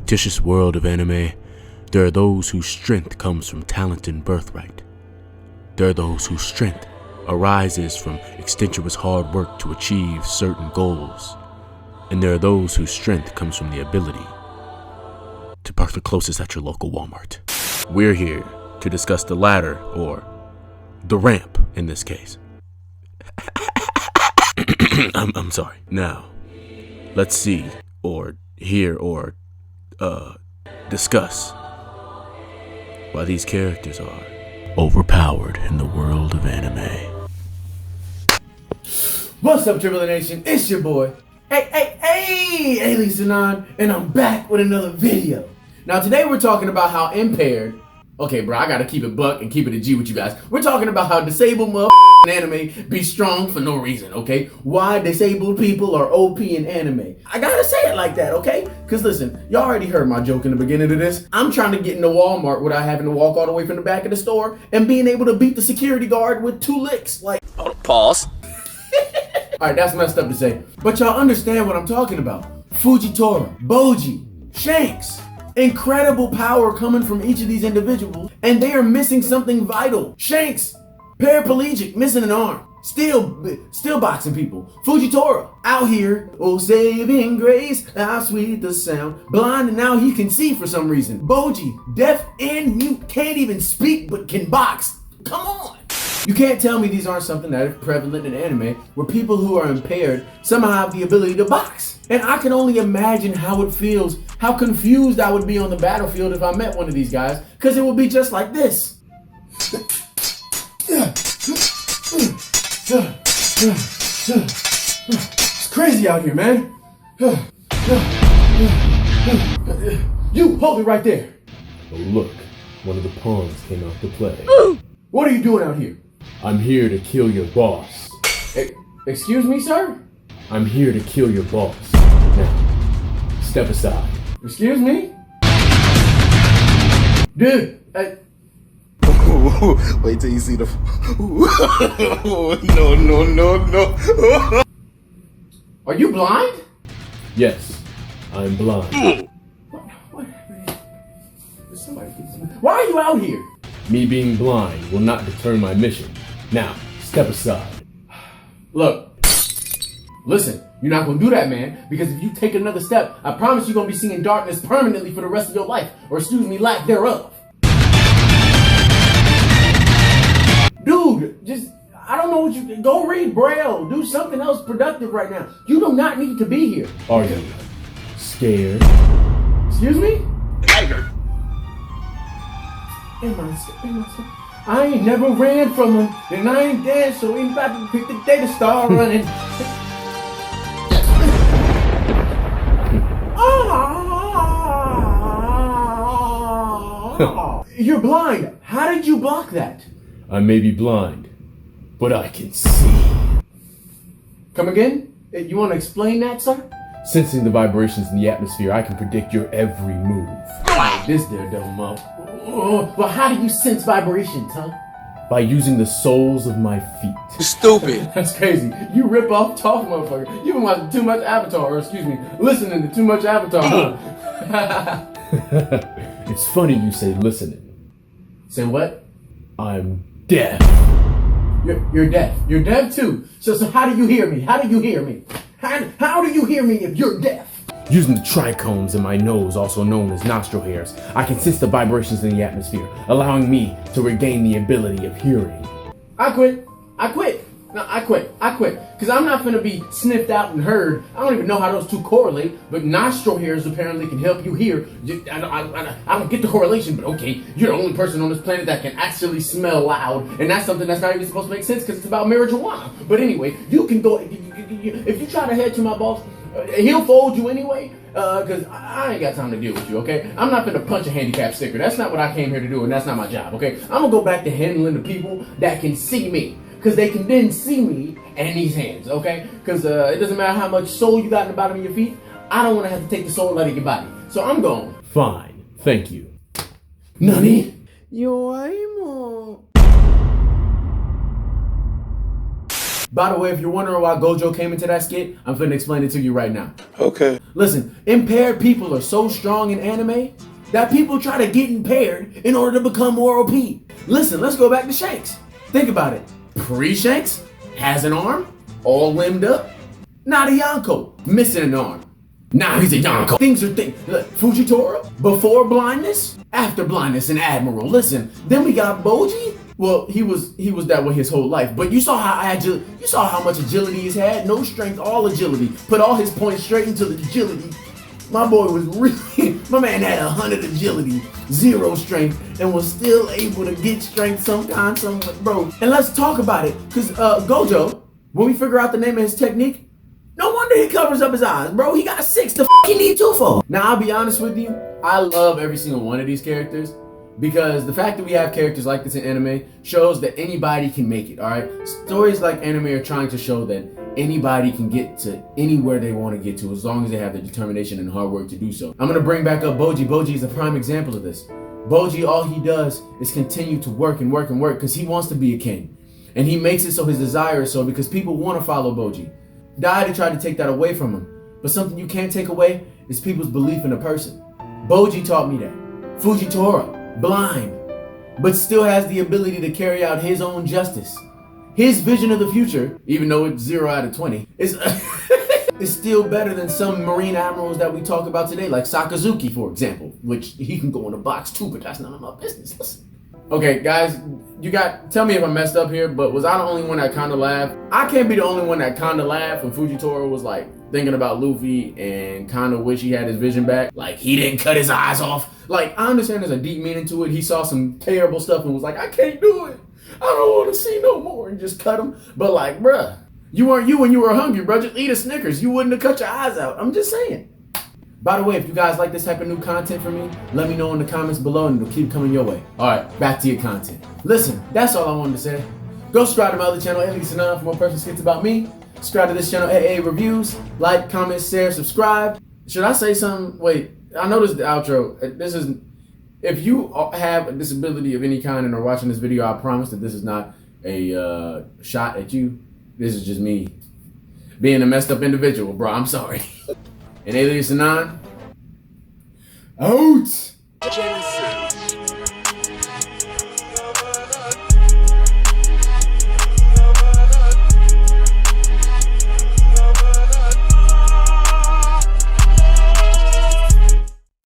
fictitious world of anime, there are those whose strength comes from talent and birthright. There are those whose strength arises from extenuous hard work to achieve certain goals. And there are those whose strength comes from the ability to park the closest at your local Walmart. We're here to discuss the latter, or the ramp in this case. I'm sorry. Now, let's see, or hear, or discuss why these characters are overpowered in the world of anime. What's up, Triple Nation? It's your boy, hey, Alias Anon, and I'm back with another video. Now, today we're talking about how impaired. Okay, bro, I gotta keep it buck and keep it a G with you guys. We're talking about how disabled anime be strong for no reason, okay? Why disabled people are OP in anime. I gotta say it like that, okay? Cause listen, y'all already heard my joke in the beginning of this. I'm trying to get into Walmart without having to walk all the way from the back of the store and being able to beat the security guard with 2 licks. Like, pause. Alright, that's messed up to say. But y'all understand what I'm talking about. Fujitora, Boji, Shanks. Incredible power coming from each of these individuals, and they are missing something vital. Shanks, paraplegic, missing an arm, still boxing people. Fujitora, out here, oh saving grace, how sweet the sound. Blind and now he can see for some reason. Boji, deaf and mute, can't even speak but can box. Come on! You can't tell me these aren't something that is prevalent in anime, where people who are impaired somehow have the ability to box. And I can only imagine how it feels, how confused I would be on the battlefield if I met one of these guys, because it would be just like this. It's crazy out here, man. You, hold it right there. Oh look, one of the pawns came out to play. What are you doing out here? I'm here to kill your boss. Excuse me, sir? I'm here to kill your boss. Now, step aside. Excuse me? Dude, Wait till you see the. No. Are you blind? Yes, I'm blind. Why are you out here? Me being blind will not deter my mission. Now, step aside. Look, listen, you're not gonna do that, man, because if you take another step, I promise you're gonna be seeing darkness permanently for the rest of your life, or excuse me, lack thereof. Dude, just, I don't know what you, go read Braille, do something else productive right now. You do not need to be here. Are you scared? Excuse me? Tiger. I ain't never ran from him, and I ain't danced, so ain't about to pick the day to start running. You're blind. How did you block that? I may be blind, but I can see. Come again? You want to explain that, sir? Sensing the vibrations in the atmosphere, I can predict your every move. This there dumb up. Well, how do you sense vibrations, huh? By using the soles of my feet. Stupid. That's crazy. You rip off tough motherfucker. You've been watching too much Avatar, or excuse me, listening to too much Avatar. It's funny you say listening. Say what? I'm deaf. You're deaf. You're deaf too. So how do you hear me? How do you hear me? How do you hear me if you're deaf? Using the trichomes in my nose, also known as nostril hairs, I can sense the vibrations in the atmosphere, allowing me to regain the ability of hearing. I quit. No, I quit. Because I'm not finna be sniffed out and heard. I don't even know how those two correlate, but nostril hairs apparently can help you hear. I don't get the correlation, but okay, you're the only person on this planet that can actually smell loud, and that's something that's not even supposed to make sense because it's about marijuana. But anyway, you can go, if you try to head to my boss, he'll fold you anyway, because I ain't got time to deal with you, okay? I'm not finna punch a handicapped sticker. That's not what I came here to do, and that's not my job, okay? I'm gonna go back to handling the people that can see me, because they can then see me and these hands, okay? Because it doesn't matter how much soul you got in the bottom of your feet, I don't want to have to take the soul out of your body. So I'm going. Fine, thank you. Nani? By the way, if you're wondering why Gojo came into that skit, I'm finna explain it to you right now. Okay. Listen, impaired people are so strong in anime that people try to get impaired in order to become more OP. Listen, let's go back to Shanks. Think about it. Pre-Shanks has an arm, all limbed up. Not a Yonko, missing an arm. Now he's a Yonko. Things are Look, Fujitora, before blindness, after blindness, and Admiral. Listen, then we got Boji. Well, he was that way his whole life. But you saw how much agility he's had. No strength, all agility. Put all his points straight into the agility. My boy was really, my man had 100 agility, 0 strength, and was still able to get strength sometimes, bro. And let's talk about it, because Gojo, when we figure out the name of his technique, no wonder he covers up his eyes, bro. He got 6, the f he need 2 for. Now, I'll be honest with you, I love every single one of these characters, because the fact that we have characters like this in anime shows that anybody can make it, all right? Stories like anime are trying to show that anybody can get to anywhere they want to get to as long as they have the determination and hard work to do so. I'm going to bring back up Boji. Boji is a prime example of this. Boji, all he does is continue to work and work and work because he wants to be a king. And he makes it so his desire is so because people want to follow Boji. Daido tried to take that away from him. But something you can't take away is people's belief in a person. Boji taught me that. Fujitora, blind, but still has the ability to carry out his own justice. His vision of the future, even though it's 0 out of 20, is still better than some Marine admirals that we talk about today, like Sakazuki, for example, which he can go in a box too, but that's none of my business. Listen. Okay, guys, tell me if I messed up here, but was I the only one that kind of laughed? I can't be the only one that kind of laughed when Fujitora was like thinking about Luffy and kind of wish he had his vision back. Like, he didn't cut his eyes off. Like, I understand there's a deep meaning to it. He saw some terrible stuff and was like, I can't do it. I don't want to see no more, and just cut him. But like, bruh, you weren't you when you were hungry, bro. Just eat a Snickers. You wouldn't have cut your eyes out. I'm just saying. By the way, if you guys like this type of new content from me, let me know in the comments below and it'll keep coming your way. All right, back to your content. Listen, that's all I wanted to say. Go subscribe to my other channel, aaaliasanon, for more personal skits about me. Subscribe to this channel, AAA Reviews. Like, comment, share, subscribe. Should I say something? Wait, I know this is the outro. This is, if you have a disability of any kind and are watching this video, I promise that this is not a shot at you. This is just me being a messed up individual, bro. I'm sorry. And Alias Anon, out! Genesis.